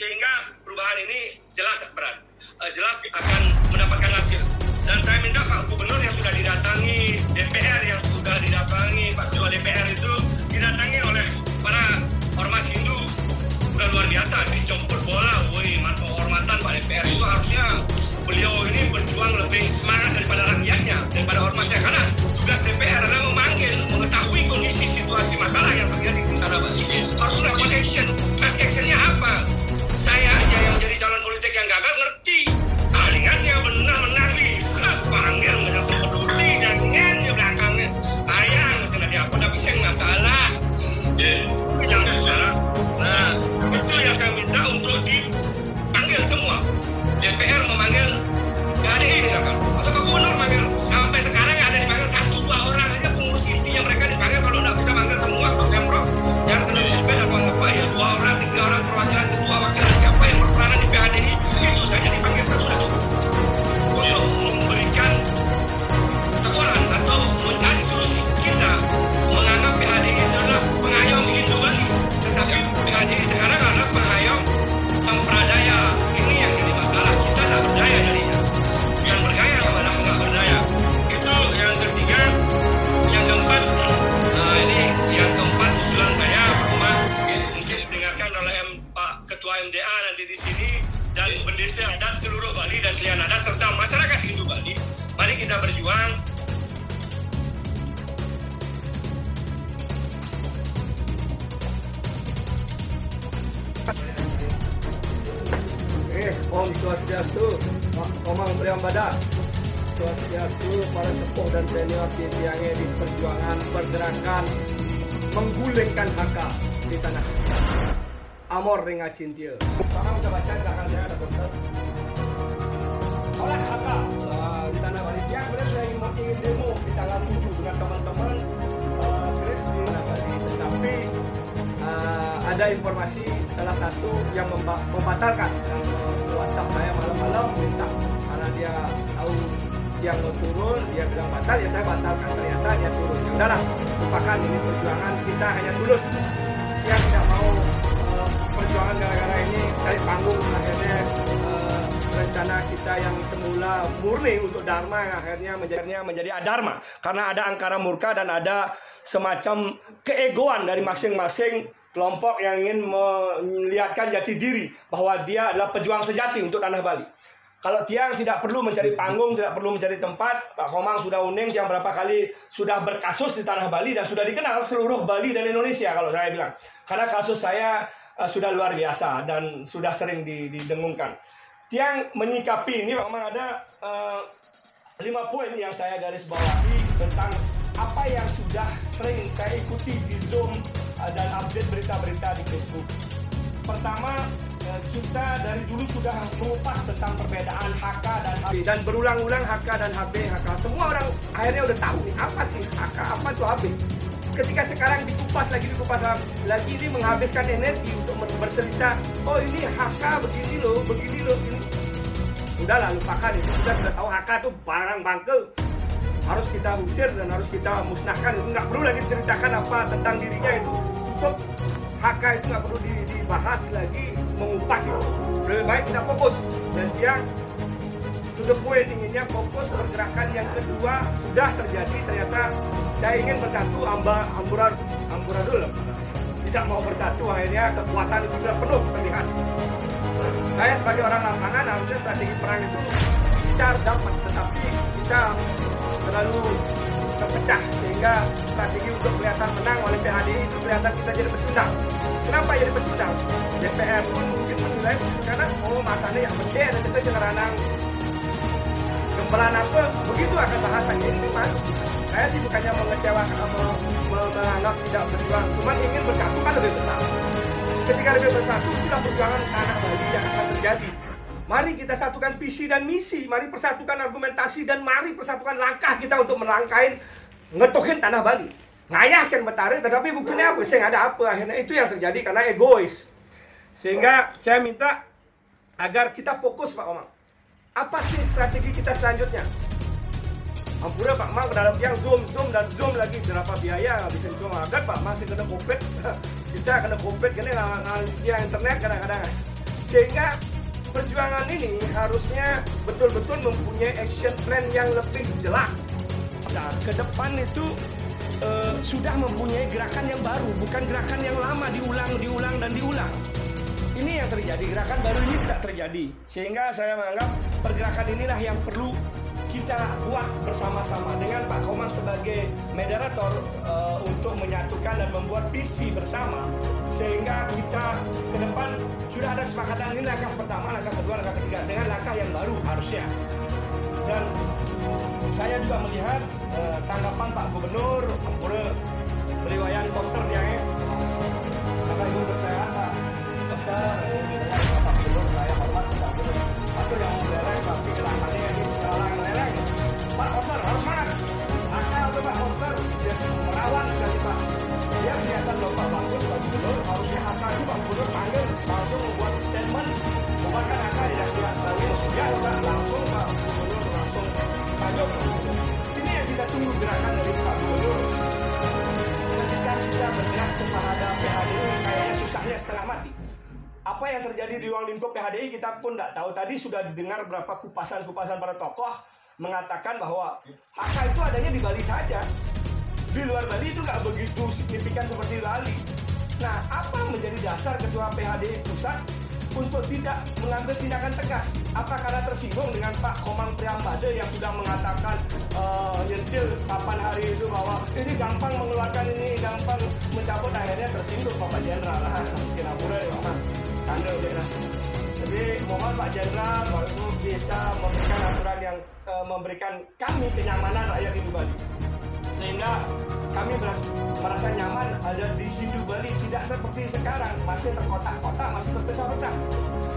sehingga perubahan ini jelas jelas akan mendapatkan hasil. Dan saya minta Pak Gubernur yang sudah didatangi, DPR yang sudah didatangi, Pak Ketua DPR itu didatangi oleh para ormas Hindu, sudah luar biasa, dicompot bola, penghormatan Pak DPR itu harusnya beliau ini berjuang lebih semangat daripada rakyatnya, daripada ormasnya, karena tugas DPR adalah memanggil, mengetahui kondisi situasi masalah yang terjadi di Tanah Bali. Harus melakukan action. Actionnya apa? Saya aja yang menjadi calon politik yang gagal ngerti. Alingannya benar menari. Panggil nggak peduli dan di belakangnya. Ayang sudah diapa tapi yang masalah. Itu yang masalah. Nah, itu yang saya minta untuk dipanggil semua. DPR memanggil KDI misalkan. Masa Pak Gubernur manggil sampai sekarang ada dipanggil 1-2 orang aja pengurus intinya mereka dipanggil. Kalau nggak bisa manggil semua Pak Pemprov yang kena dipanggil apa ya 2 orang 3 orang perwakilan ketua wakilan siapa yang berperanan di PHDI itu saja dipanggil satu-satu untuk memberikan teguran atau mencari solusi. Kita menganggap PHDI itu adalah pengayom Hindu Bali, tetapi PHDI sekarang adalah pengayom sempradaya. Ini yang jadi masalah, kita nggak berdaya jadinya. Yang bergaya malah nggak berdaya. Itu yang ketiga. Yang keempat, nah ini yang keempat usulan saya, Pak Umar, mungkin didengarkan oleh Pak Ketua MDA nanti di sini dan Bendesda Adat seluruh Bali dan Klian Adat serta masyarakat Hindu Bali. Mari kita berjuang. Om Swastiastu, Pak Komang Priambada, Swastiastu para sepuh dan senior yang di perjuangan pergerakan menggulingkan HK di tanah Amor Ringa Cintia. Kakak bisa baca di belakangnya ada poster. Oleh HK di tanah Bali. Dia sebenarnya sudah ingin demo di tanggal 7 dengan teman-teman Chris di tanah Bali. Tetapi ada informasi salah satu yang membatalkan yang WhatsApp saya malam-malam minta karena dia tahu dia mau turun, dia bilang batal, ya saya batalkan, ternyata dia turun. Ya udahlah, lupakan ini perjuangan kita hanya tulus. Dia tidak mau perjuangan gara-gara ini cari panggung, akhirnya rencana kita yang semula murni untuk Dharma akhirnya menjadi adharma karena ada angkara murka dan ada semacam keegoan dari masing-masing kelompok yang ingin melihatkan jati diri bahwa dia adalah pejuang sejati untuk tanah Bali. Kalau Tiang tidak perlu mencari panggung, tidak perlu mencari tempat, Pak Komang sudah uning Tiang berapa kali sudah berkasus di tanah Bali dan sudah dikenal seluruh Bali dan Indonesia kalau saya bilang. Karena kasus saya sudah luar biasa dan sudah sering didengungkan. Tiang menyikapi ini Pak Komang ada 5 poin yang saya garis bawahi tentang apa yang sudah sering saya ikuti di Zoom dan update berita-berita di Facebook. Pertama, kita dari dulu sudah mengupas tentang perbedaan HK dan HB dan berulang-ulang HK dan HB. Semua orang akhirnya udah tahu nih apa sih HK, apa itu HB. Ketika sekarang dikupas lagi ini menghabiskan energi untuk bercerita, oh ini HK begini loh, ini. Udahlah, lupakan itu. Kita sudah tahu HK itu barang bangke. Harus kita usir dan harus kita musnahkan. Itu nggak perlu lagi diceritakan apa tentang dirinya itu. Tutup. HK itu nggak perlu dibahas lagi, mengupas itu. Lebih baik kita fokus. Dan dia to the point, inginnya fokus pergerakan yang kedua sudah terjadi. Ternyata saya ingin bersatu amburadul. Tidak mau bersatu, akhirnya kekuatan itu sudah penuh terlihat. Saya sebagai orang lapangan harusnya strategi perang itu kita harus dapat, tetapi kita terlalu terpecah sehingga strategi untuk kelihatan menang oleh PHDI itu kelihatan kita jadi pecundang. Kenapa jadi pecundang? DPR pun mungkin menilai karena masanya yang penting ada kita sengeranang gempelan apa begitu akan bahasanya ini gimana? Saya sih bukannya mengecewakan menganggap tidak berjuang, cuma ingin bersatu kan lebih besar. Ketika lebih bersatu itulah perjuangan tanah Bali yang akan terjadi. Mari kita satukan visi dan misi, mari persatukan argumentasi dan mari persatukan langkah kita untuk melangkahin ngetokin tanah Bali. Ngayahkan Betari, tetapi buktinya apa? Saya nggak ada apa. Akhirnya itu yang terjadi karena egois. Sehingga saya minta agar kita fokus Pak Komang. Apa sih strategi kita selanjutnya? Ampura Pak Mang dalam yang zoom lagi berapa biaya habisin zoom agar Pak Mang sih kena covid. Kita kena covid kena dia internet kadang-kadang. Sehingga perjuangan ini harusnya betul-betul mempunyai action plan yang lebih jelas. Nah, ke depan itu sudah mempunyai gerakan yang baru, bukan gerakan yang lama diulang dan diulang. Ini yang terjadi, gerakan baru ini tidak terjadi. Sehingga saya menganggap pergerakan inilah yang perlu kita buat bersama-sama dengan Pak Komang sebagai moderator untuk menyatukan dan membuat visi bersama, sehingga kita ke depan sudah ada kesepakatan. Ini langkah pertama, langkah kedua, langkah ketiga dengan langkah yang baru harusnya. Dan saya juga melihat tanggapan Pak Gubernur, ampura beliwayan poster yang semoga ibu sehat Pak poster, Pak Gubernur saya hormat Pak Gubernur atau yang meleleh tapi gerakannya ini sekarang meleleh. Pak poster harus semangat, akal tuh Pak poster merawan sekali Pak. Dia kelihatan Bapak bagus Pak Gubernur, harusnya akal itu Pak Gubernur panggil langsung membuat statement, bukan akal yang tidak dari maksudnya langsung Pak Gubernur langsung sayur. Ini yang kita tunggu gerakan dari Pak Gubernur. Ketika kita bergerak kepada PHDI kayaknya susahnya setengah mati. Apa yang terjadi di ruang lingkup PHDI kita pun tidak tahu. Tadi sudah didengar beberapa kupasan-kupasan para tokoh mengatakan bahwa HK itu adanya di Bali saja. Di luar Bali itu nggak begitu signifikan seperti Bali. Nah, apa menjadi dasar Ketua PHDI Pusat untuk tidak mengambil tindakan tegas? Apa karena tersinggung dengan Pak Komang Priambade yang sudah mengatakan nyentil kapan hari itu bahwa ini gampang mengeluarkan ini, gampang mencabut, akhirnya tersinggung Bapak Jenderal lah. Mungkin apura ya Pak, canda udah. Jadi mohon Pak Jenderal waktu bisa memberikan aturan yang memberikan kami kenyamanan rakyat Hindu Bali, sehingga kami merasa nyaman ada di Hindu Bali, tidak seperti sekarang masih terkotak-kotak, masih terpecah-pecah.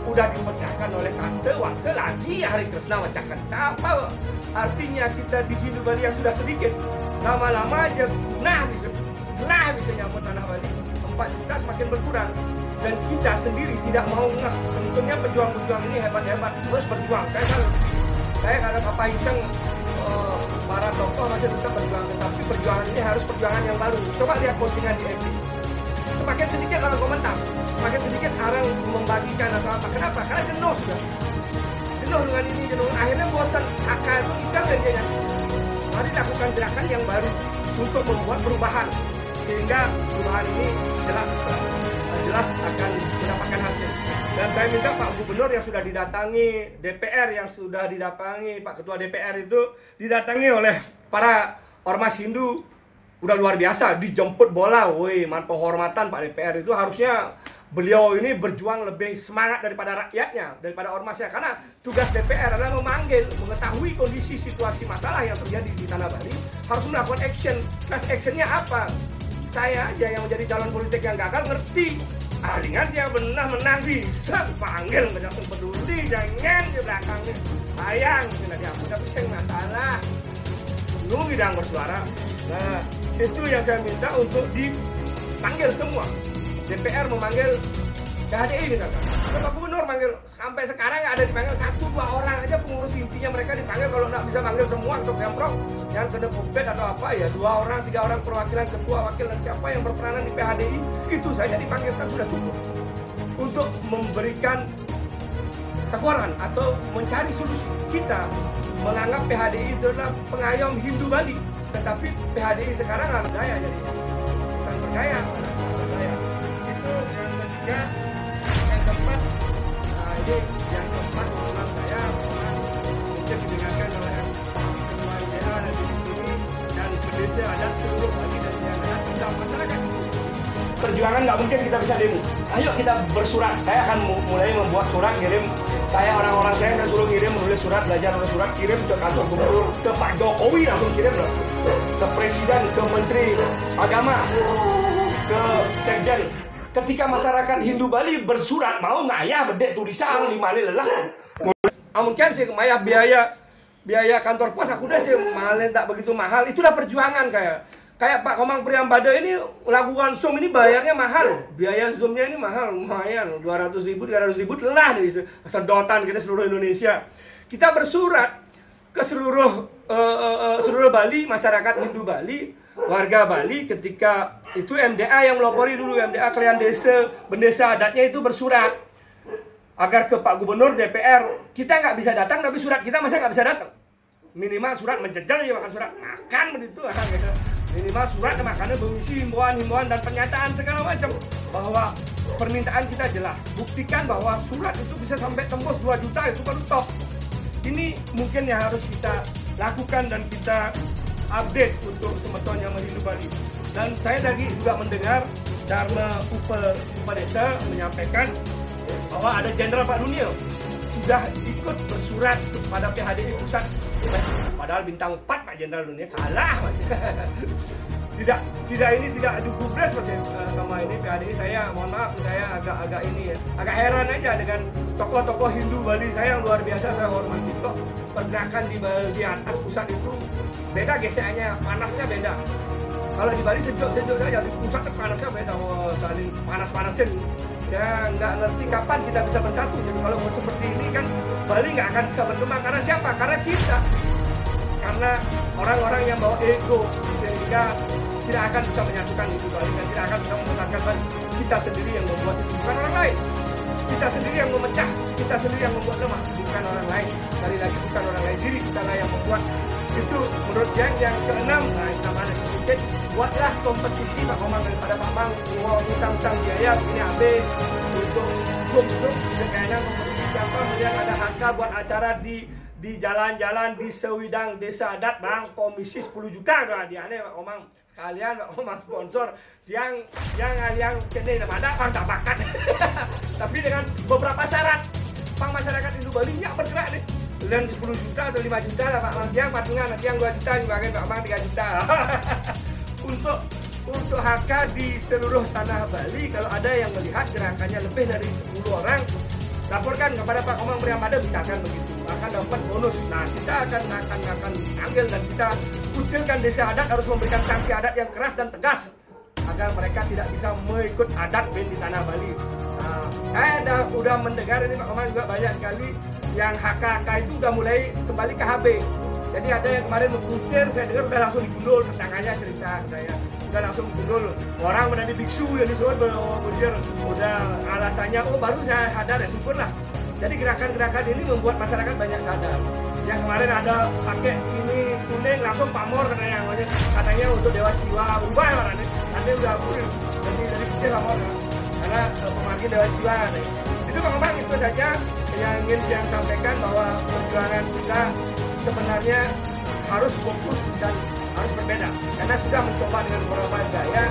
Udah dipecahkan oleh kaste wangsa lagi Hari Kresna pecahkan. Apa artinya kita di Hindu Bali yang sudah sedikit, lama-lama aja bisa nyambut tanah Bali. 4 juta semakin berkurang dan kita sendiri tidak mau ngeh. Untungnya pejuang-pejuang ini hebat-hebat terus berjuang. Saya kadang apa iseng para tokoh masih tetap berjuang, tetapi perjuangan ini harus perjuangan yang baru. Coba lihat postingan di FB. Semakin sedikit orang komentar, semakin sedikit orang membagikan atau apa. Kenapa? Karena jenuh sudah. Jenuh dengan ini, jenuh. Akhirnya bosan. Akal itu hilang aja. Mari lakukan gerakan yang baru untuk membuat perubahan, sehingga perubahan ini jelas akan mendapatkan hasil. Dan saya minta Pak Gubernur yang sudah didatangi, DPR yang sudah didatangi, Pak Ketua DPR itu didatangi oleh para ormas Hindu, udah luar biasa, dijemput bola, woi, penghormatan Pak DPR itu harusnya beliau ini berjuang lebih semangat daripada rakyatnya, daripada ormasnya, karena tugas DPR adalah memanggil, mengetahui kondisi situasi masalah yang terjadi di Tanah Bali, harus melakukan action. Class actionnya apa? Saya aja yang menjadi calon politik yang gagal ngerti. Alingan dia benar menang bisa panggil, nggak langsung peduli, jangan di belakangnya. Sayang, tidak diampun, tapi saya masalah. Nunggu bidang bersuara. Nah, itu yang saya minta untuk dipanggil semua. DPR memanggil PHDI misalkan. Pak Gubernur manggil, sampai sekarang ada dipanggil 1-2 orang aja pengurus intinya, mereka dipanggil. Kalau nggak bisa panggil semua untuk Pemprov yang kena COVID atau apa ya 2 orang, 3 orang perwakilan ketua, wakil dan siapa yang berperanan di PHDI itu saja dipanggilkan sudah cukup untuk memberikan teguran atau mencari solusi. Kita menganggap PHDI itu adalah pengayom Hindu Bali, tetapi PHDI sekarang nggak berdaya, jadi bukan berdaya, berdaya. Itu yang ketiga. Yang keempat usulan saya mungkin didengarkan oleh ketua LBH dan di sini dan pendesa adat seluruh Bali dan yang ada masyarakat. Perjuangan nggak mungkin kita bisa demo. Ayo kita bersurat. Saya akan mulai membuat surat, kirim. Orang-orang saya suruh kirim, menulis surat, belajar menulis surat, kirim ke kantor gubernur, ke Pak Jokowi langsung kirim loh, ke presiden, ke menteri agama, ke sekjen. Ketika masyarakat Hindu Bali bersurat mau ngayah bedek tulisan 5 lelah. Mungkin sih maya biaya kantor pos aku udah sih mahal, tak begitu mahal. Itulah perjuangan kayak Pak Komang Priambade ini lakukan Zoom ini bayarnya mahal. Biaya Zoomnya ini mahal, lumayan 200.000, 300.000 lah di sedotan kita seluruh Indonesia. Kita bersurat ke seluruh Bali, masyarakat Hindu Bali, warga Bali, ketika itu MDA yang melopori dulu, MDA kalian desa, bendesa adatnya itu bersurat. agar ke Pak Gubernur, DPR, kita nggak bisa datang, tapi surat kita masa nggak bisa datang. Minimal surat menjejel ya, makan surat makan begitu, gitu. Minimal surat makanya berisi himbauan dan pernyataan segala macam bahwa permintaan kita jelas. Buktikan bahwa surat itu bisa sampai tembus 2 juta, itu baru top. Ini mungkin yang harus kita lakukan dan kita update untuk Semeton yang Merindu Bali. Dan saya tadi juga mendengar Dharma Upadesa menyampaikan bahwa ada Jenderal Pak Dunil sudah ikut bersurat kepada PHDI pusat. Padahal bintang 4 Pak Jenderal Dunil kalah masih. tidak adu gubres masih sama ini PHDI. Saya mohon maaf, saya agak heran aja dengan tokoh-tokoh Hindu Bali saya yang luar biasa, saya hormati kok. Pergerakan di atas pusat itu beda, gesekannya panasnya beda. Kalau di Bali sejuk-sejuk saja, di pusat panasnya beda, saling panas-panasin. Saya nggak ngerti kapan kita bisa bersatu. Jadi kalau mau seperti ini kan Bali nggak akan bisa berkembang. Karena siapa? Karena kita. Karena orang-orang yang bawa ego, sehingga tidak akan bisa menyatukan itu Bali, dan tidak akan bisa membesarkan Bali. Kita sendiri yang membuat itu, bukan orang lain. Kita sendiri yang memecah, kita sendiri yang membuat lemah, bukan orang lain. Sekali lagi bukan orang lain, diri kita lah yang membuat. Itu menurut yang keenam, nah kita mana sedikit, buatlah kompetisi Pak Komang daripada Pak Mang mau utang biaya begini habis untuk zoom kayaknya kompetisi siapa melihat ada HK buat acara di jalan-jalan di sewidang desa adat Bang, komisi 10 juta nah dia aneh Pak Komang sekalian Pak Komang sponsor yang kene ada Bang tak bakat tapi dengan beberapa syarat Bang, masyarakat Hindu Bali nggak bergerak nih dan 10 juta atau 5 juta lah Pak Mang, yang patungan nanti yang 2 juta dipakai Pak Mang 3 juta untuk HK di seluruh tanah Bali. Kalau ada yang melihat gerakannya lebih dari 10 orang, laporkan kepada Pak Komang Priamada, misalkan begitu, akan dapat bonus. Nah, kita akan ambil dan kita kucilkan desa adat, harus memberikan sanksi adat yang keras dan tegas agar mereka tidak bisa mengikut adat band di tanah Bali. Nah, saya udah mendengar ini Pak Komang juga banyak sekali yang HK itu udah mulai kembali ke HB. Jadi ada yang kemarin mengkucir, saya dengar udah langsung digundul, tetangganya cerita saya udah langsung digundul. Orang menjadi biksu yang disuruh mengkucir, udah alasannya baru saya sadar ya syukurlah. Jadi gerakan-gerakan ini membuat masyarakat banyak sadar. Yang kemarin ada pakai ini kuning langsung pamor katanya untuk Dewa Siwa berubah ya nanti udah kuning jadi dari putih pamor karena pemanggil Dewa Siwa. Itu Bang itu saja yang ingin saya sampaikan bahwa perjuangan kita sebenarnya harus fokus dan harus berbeda karena sudah mencoba dengan beberapa gaya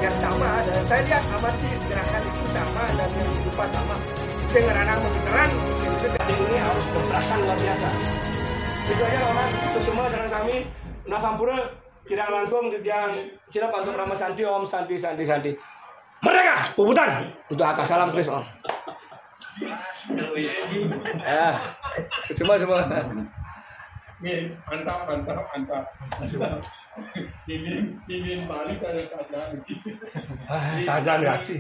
yang sama dan saya lihat amati gerakan itu sama dan yang lupa sama sehingga anak membeteran ini harus berperasaan luar biasa. Itu aja Mama, semua sarang kami nasampura kira langkung di tiang sila pantuk Rama Santi Om Santi Merdeka puputan untuk akal salam Kris Om. Ya, semua mantap. Ingin balik saya keadaan. Saja hati.